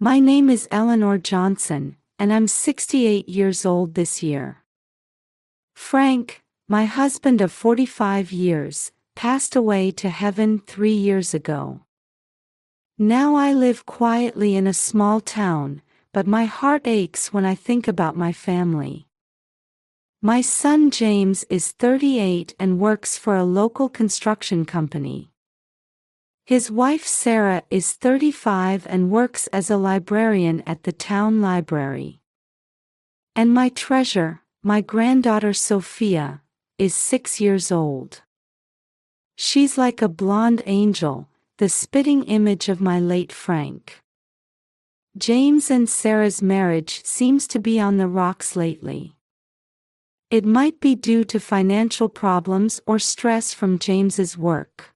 My name is Eleanor Johnson, and I'm 68 years old this year. Frank, my husband of 45 years, passed away to heaven 3 years ago. Now I live quietly in a small town, but my heart aches when I think about my family. My son James is 38 and works for a local construction company. His wife Sarah is 35 and works as a librarian at the town library. And my treasure, my granddaughter Sophia, is 6 years old. She's like a blonde angel, the spitting image of my late Frank. James and Sarah's marriage seems to be on the rocks lately. It might be due to financial problems or stress from James's work.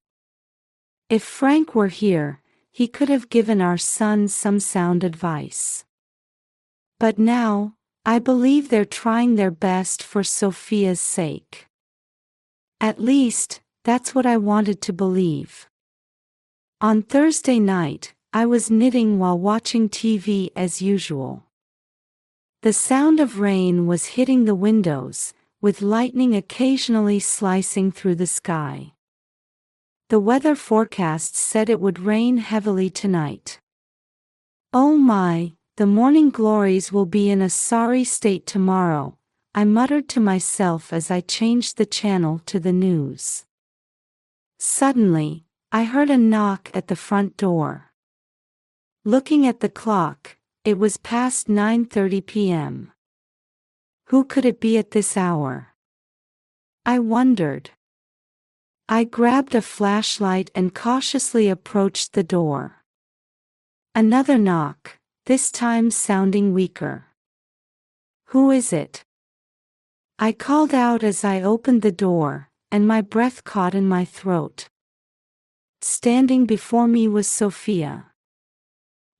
If Frank were here, he could have given our son some sound advice. But now, I believe they're trying their best for Sophia's sake. At least, that's what I wanted to believe. On Thursday night, I was knitting while watching TV as usual. The sound of rain was hitting the windows, with lightning occasionally slicing through the sky. The weather forecast said it would rain heavily tonight. Oh my, the morning glories will be in a sorry state tomorrow, I muttered to myself as I changed the channel to the news. Suddenly, I heard a knock at the front door. Looking at the clock, it was past 9:30 p.m. Who could it be at this hour? I wondered. I grabbed a flashlight and cautiously approached the door. Another knock, this time sounding weaker. Who is it? I called out as I opened the door, and my breath caught in my throat. Standing before me was Sophia.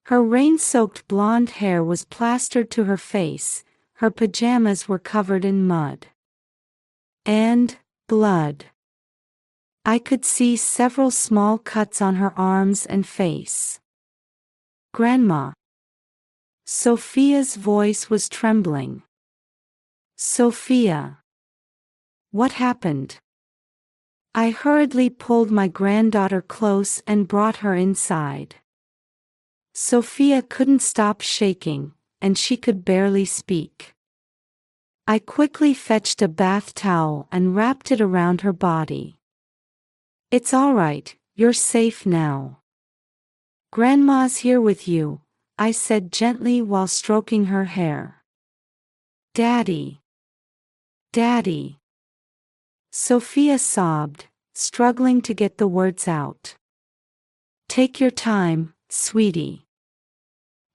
Her rain-soaked blonde hair was plastered to her face, her pajamas were covered in mud. And blood. I could see several small cuts on her arms and face. Grandma. Sophia's voice was trembling. Sophia. What happened? I hurriedly pulled my granddaughter close and brought her inside. Sophia couldn't stop shaking, and she could barely speak. I quickly fetched a bath towel and wrapped it around her body. It's all right, you're safe now. Grandma's here with you, I said gently while stroking her hair. Daddy. Daddy. Sophia sobbed, struggling to get the words out. Take your time, sweetie.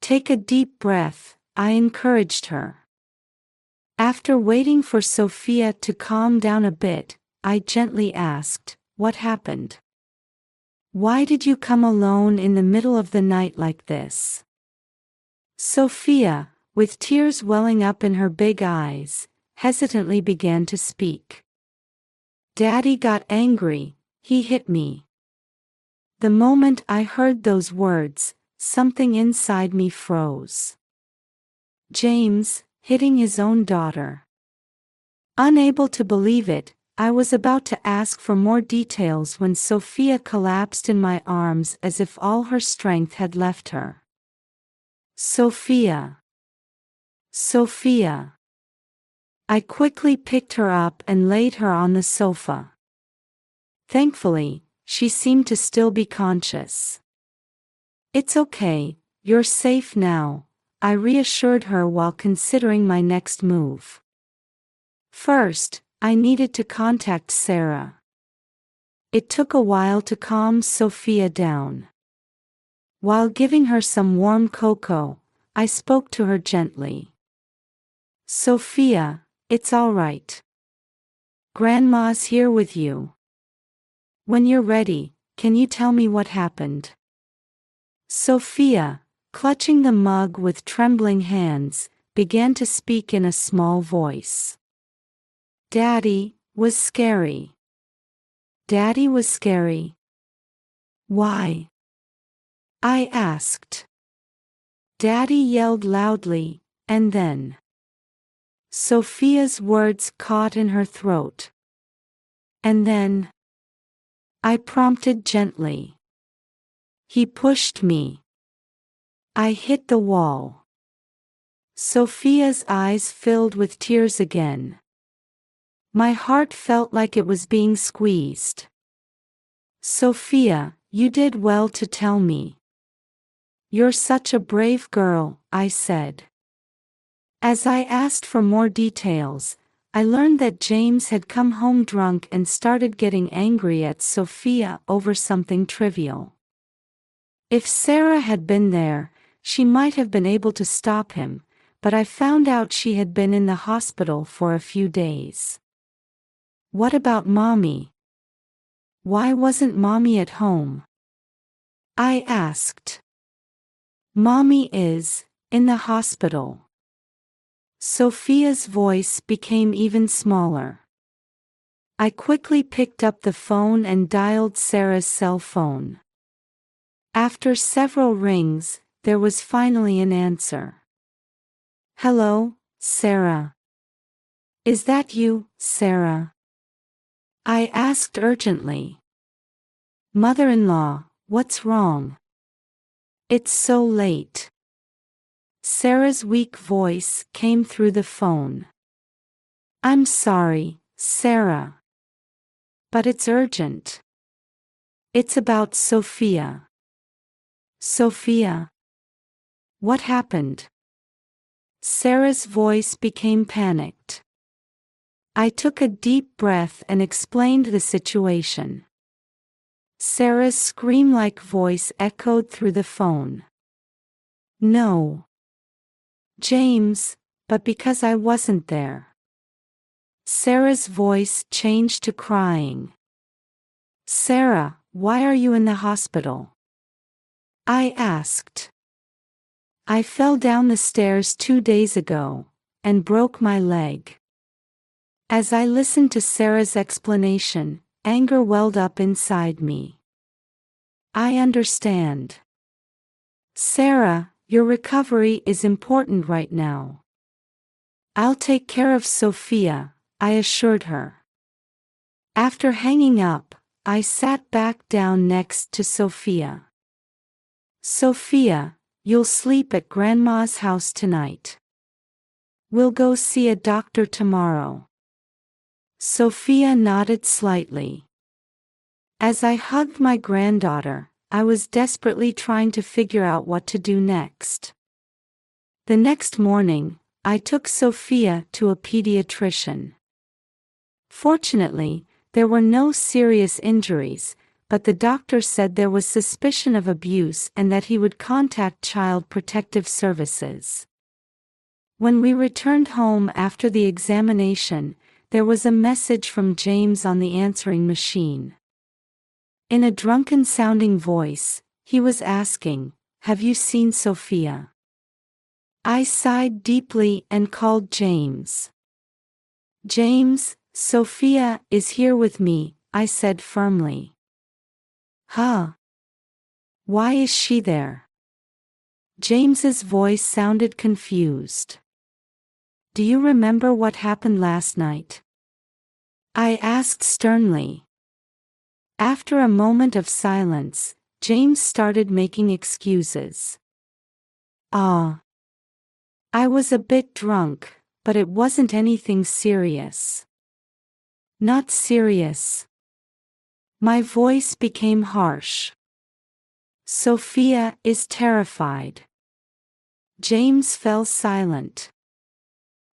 Take a deep breath, I encouraged her. After waiting for Sophia to calm down a bit, I gently asked, what happened? Why did you come alone in the middle of the night like this? Sophia, with tears welling up in her big eyes, hesitantly began to speak. Daddy got angry, he hit me. The moment I heard those words, something inside me froze. James, hitting his own daughter. Unable to believe it, I was about to ask for more details when Sophia collapsed in my arms as if all her strength had left her. Sophia. Sophia. I quickly picked her up and laid her on the sofa. Thankfully, she seemed to still be conscious. It's okay, you're safe now, I reassured her while considering my next move. First, I needed to contact Sarah. It took a while to calm Sophia down. While giving her some warm cocoa, I spoke to her gently. Sophia, it's all right. Grandma's here with you. When you're ready, can you tell me what happened? Sophia, clutching the mug with trembling hands, began to speak in a small voice. Daddy was scary. Daddy was scary. Why? I asked. Daddy yelled loudly, and then Sophia's words caught in her throat. And then I prompted gently. He pushed me. I hit the wall. Sophia's eyes filled with tears again. My heart felt like it was being squeezed. Sophia, you did well to tell me. You're such a brave girl, I said. As I asked for more details, I learned that James had come home drunk and started getting angry at Sophia over something trivial. If Sarah had been there, she might have been able to stop him, but I found out she had been in the hospital for a few days. What about Mommy? Why wasn't Mommy at home? I asked. Mommy is in the hospital. Sophia's voice became even smaller. I quickly picked up the phone and dialed Sarah's cell phone. After several rings, there was finally an answer. Hello, Sarah. Is that you, Sarah? I asked urgently. Mother-in-law, what's wrong? It's so late. Sarah's weak voice came through the phone. I'm sorry, Sarah. But it's urgent. It's about Sophia. Sophia? What happened? Sarah's voice became panicked. I took a deep breath and explained the situation. Sarah's scream-like voice echoed through the phone. No. James, but because I wasn't there. Sarah's voice changed to crying. Sarah, why are you in the hospital? I asked. I fell down the stairs 2 days ago and broke my leg. As I listened to Sarah's explanation, anger welled up inside me. I understand. Sarah, your recovery is important right now. I'll take care of Sophia, I assured her. After hanging up, I sat back down next to Sophia. Sophia, you'll sleep at Grandma's house tonight. We'll go see a doctor tomorrow. Sophia nodded slightly. As I hugged my granddaughter, I was desperately trying to figure out what to do next. The next morning, I took Sophia to a pediatrician. Fortunately, there were no serious injuries, but the doctor said there was suspicion of abuse and that he would contact Child Protective Services. When we returned home after the examination, there was a message from James on the answering machine. In a drunken-sounding voice, he was asking, "Have you seen Sophia?" I sighed deeply and called James. James, Sophia is here with me, I said firmly. Huh? Why is she there? James's voice sounded confused. Do you remember what happened last night? I asked sternly. After a moment of silence, James started making excuses. I was a bit drunk, but it wasn't anything serious. Not serious. My voice became harsh. Sophia is terrified. James fell silent.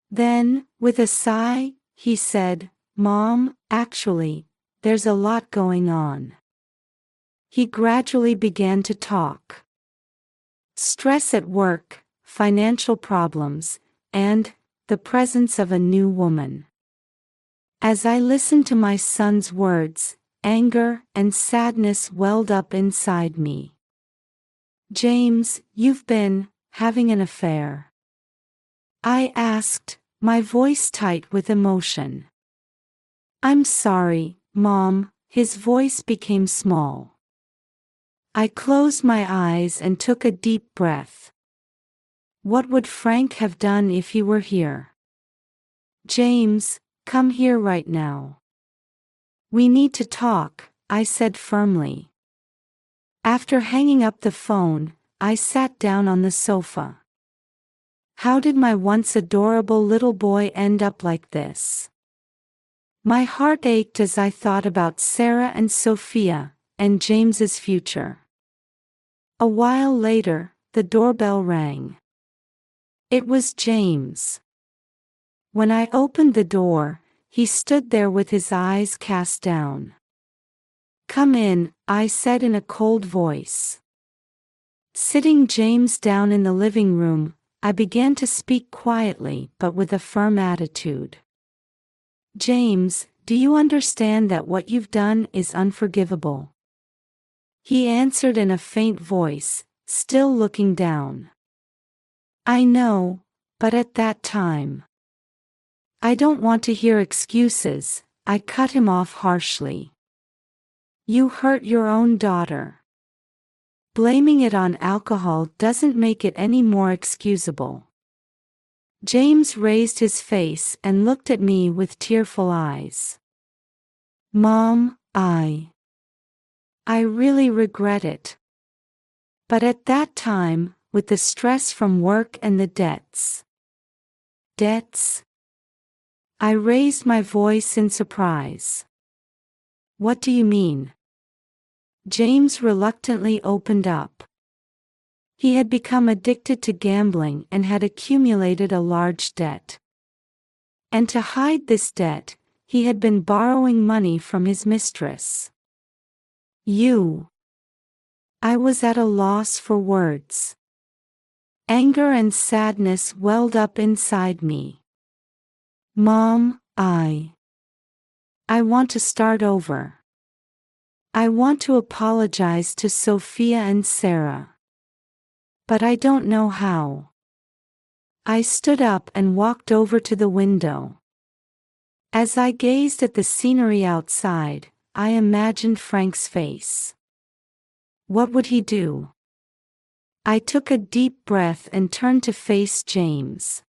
Then, with a sigh, he said, "Mom, actually, there's a lot going on." He gradually began to talk. Stress at work, financial problems, and the presence of a new woman. As I listened to my son's words, anger and sadness welled up inside me. James, you've been having an affair? I asked, my voice tight with emotion. I'm sorry, Mom, his voice became small. I closed my eyes and took a deep breath. What would Frank have done if he were here? James, come here right now. We need to talk, I said firmly. After hanging up the phone, I sat down on the sofa. How did my once adorable little boy end up like this? My heart ached as I thought about Sarah and Sophia, and James's future. A while later, the doorbell rang. It was James. When I opened the door, he stood there with his eyes cast down. Come in, I said in a cold voice. Sitting James down in the living room, I began to speak quietly but with a firm attitude. James, do you understand that what you've done is unforgivable? He answered in a faint voice, still looking down. I know, but at that time. I don't want to hear excuses, I cut him off harshly. You hurt your own daughter. Blaming it on alcohol doesn't make it any more excusable. James raised his face and looked at me with tearful eyes. Mom, I really regret it. But at that time, with the stress from work and the debts. Debts? I raised my voice in surprise. What do you mean? James reluctantly opened up. He had become addicted to gambling and had accumulated a large debt. And to hide this debt, he had been borrowing money from his mistress. I was at a loss for words. Anger and sadness welled up inside me. Mom, I want to start over. I want to apologize to Sophia and Sarah. But I don't know how. I stood up and walked over to the window. As I gazed at the scenery outside, I imagined Frank's face. What would he do? I took a deep breath and turned to face James.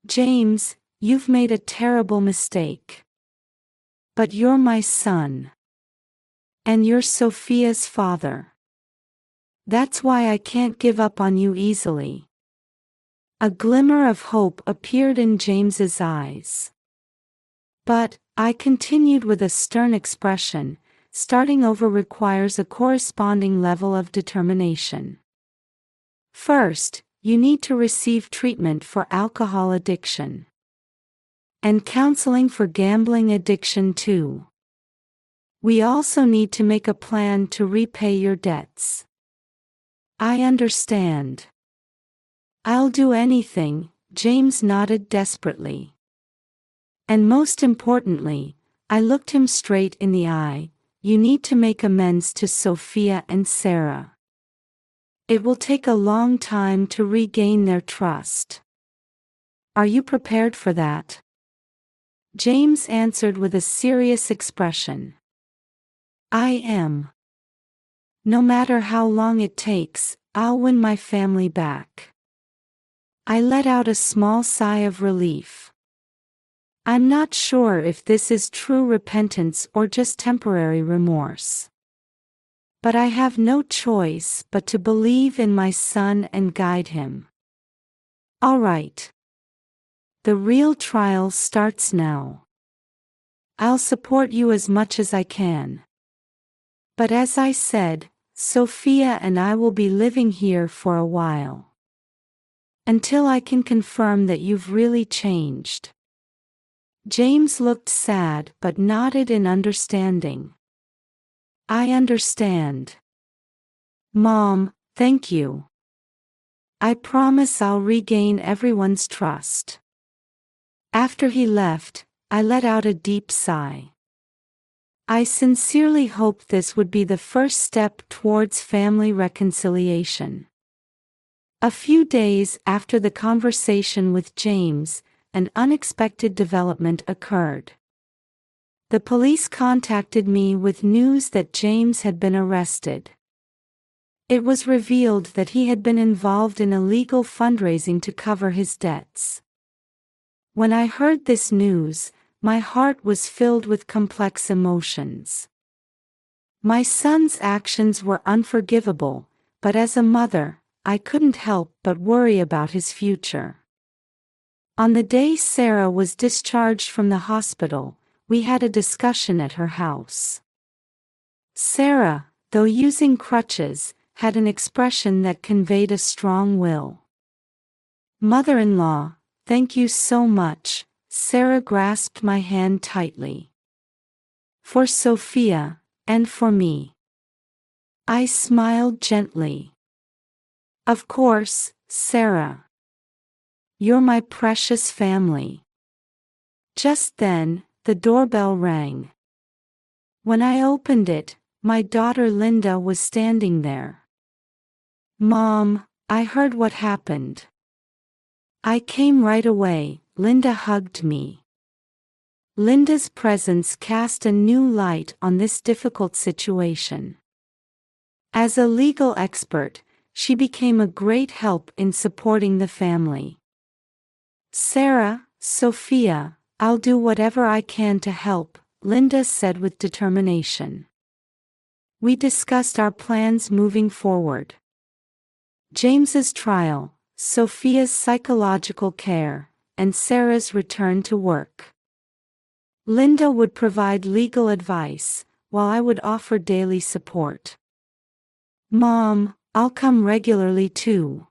James, you've made a terrible mistake. But you're my son. And you're Sophia's father. That's why I can't give up on you easily. A glimmer of hope appeared in James's eyes. But, I continued with a stern expression, starting over requires a corresponding level of determination. First, you need to receive treatment for alcohol addiction. And counseling for gambling addiction too. We also need to make a plan to repay your debts. I understand. I'll do anything, James nodded desperately. And most importantly, I looked him straight in the eye, you need to make amends to Sophia and Sarah. It will take a long time to regain their trust. Are you prepared for that? James answered with a serious expression. I am. No matter how long it takes, I'll win my family back. I let out a small sigh of relief. I'm not sure if this is true repentance or just temporary remorse. But I have no choice but to believe in my son and guide him. All right. The real trial starts now. I'll support you as much as I can. But as I said, Sophia and I will be living here for a while. Until I can confirm that you've really changed. James looked sad but nodded in understanding. I understand. Mom, thank you. I promise I'll regain everyone's trust. After he left, I let out a deep sigh. I sincerely hoped this would be the first step towards family reconciliation. A few days after the conversation with James, an unexpected development occurred. The police contacted me with news that James had been arrested. It was revealed that he had been involved in illegal fundraising to cover his debts. When I heard this news, my heart was filled with complex emotions. My son's actions were unforgivable, but as a mother, I couldn't help but worry about his future. On the day Sarah was discharged from the hospital, we had a discussion at her house. Sarah, though using crutches, had an expression that conveyed a strong will. "Mother-in-law, thank you so much," Sarah grasped my hand tightly. "For Sophia, and for me." I smiled gently. "Of course, Sarah. You're my precious family." Just then, the doorbell rang. When I opened it, my daughter Linda was standing there. "Mom, I heard what happened." I came right away. Linda hugged me. Linda's presence cast a new light on this difficult situation. As a legal expert, she became a great help in supporting the family. "Sarah, Sophia, I'll do whatever I can to help," Linda said with determination. We discussed our plans moving forward. James's trial, Sophia's psychological care, and Sarah's return to work. Linda would provide legal advice, while I would offer daily support. "Mom, I'll come regularly too.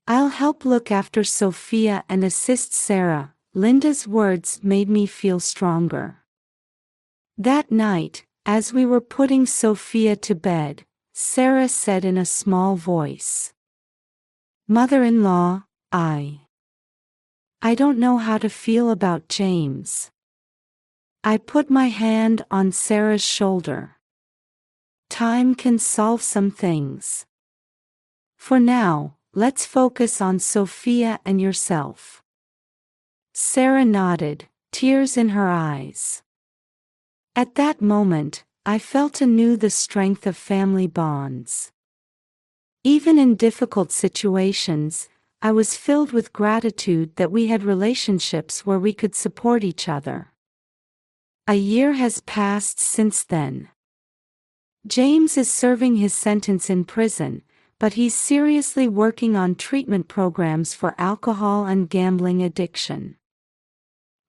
I'll help look after Sophia and assist Sarah." Linda's words made me feel stronger. That night, as we were putting Sophia to bed, Sarah said in a small voice, "Mother-in-law, I don't know how to feel about James." I put my hand on Sarah's shoulder. "Time can solve some things. For now, let's focus on Sophia and yourself." Sarah nodded, tears in her eyes. At that moment, I felt anew the strength of family bonds. Even in difficult situations, I was filled with gratitude that we had relationships where we could support each other. A year has passed since then. James is serving his sentence in prison, but he's seriously working on treatment programs for alcohol and gambling addiction.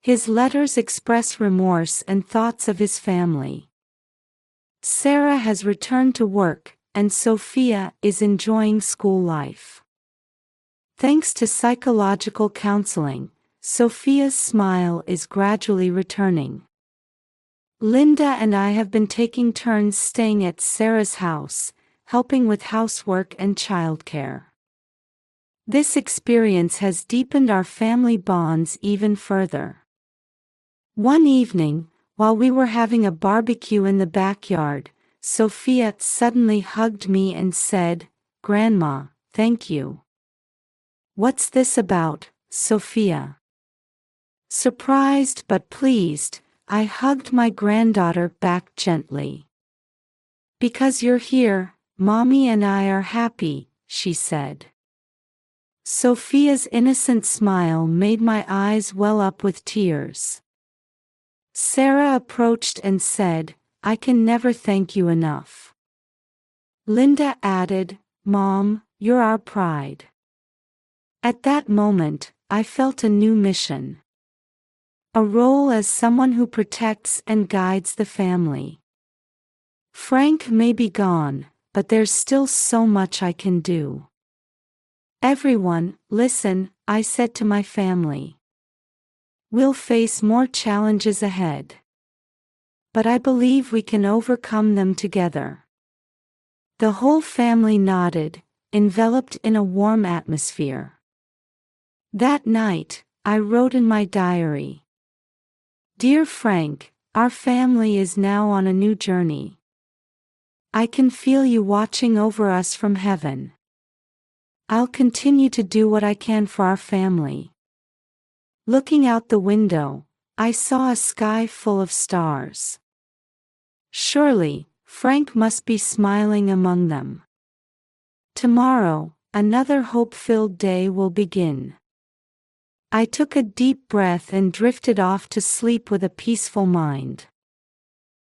His letters express remorse and thoughts of his family. Sarah has returned to work, and Sophia is enjoying school life. Thanks to psychological counseling, Sophia's smile is gradually returning. Linda and I have been taking turns staying at Sarah's house, helping with housework and childcare. This experience has deepened our family bonds even further. One evening, while we were having a barbecue in the backyard, Sophia suddenly hugged me and said, "Grandma, thank you." "What's this about, Sophia?" Surprised but pleased, I hugged my granddaughter back gently. "Because you're here, Mommy and I are happy," she said. Sophia's innocent smile made my eyes well up with tears. Sarah approached and said, "I can never thank you enough." Linda added, "Mom, you're our pride." At that moment, I felt a new mission. A role as someone who protects and guides the family. Frank may be gone, but there's still so much I can do. "Everyone, listen," I said to my family. "We'll face more challenges ahead. But I believe we can overcome them together." The whole family nodded, enveloped in a warm atmosphere. That night, I wrote in my diary, "Dear Frank, our family is now on a new journey. I can feel you watching over us from heaven. I'll continue to do what I can for our family." Looking out the window, I saw a sky full of stars. Surely, Frank must be smiling among them. Tomorrow, another hope-filled day will begin. I took a deep breath and drifted off to sleep with a peaceful mind.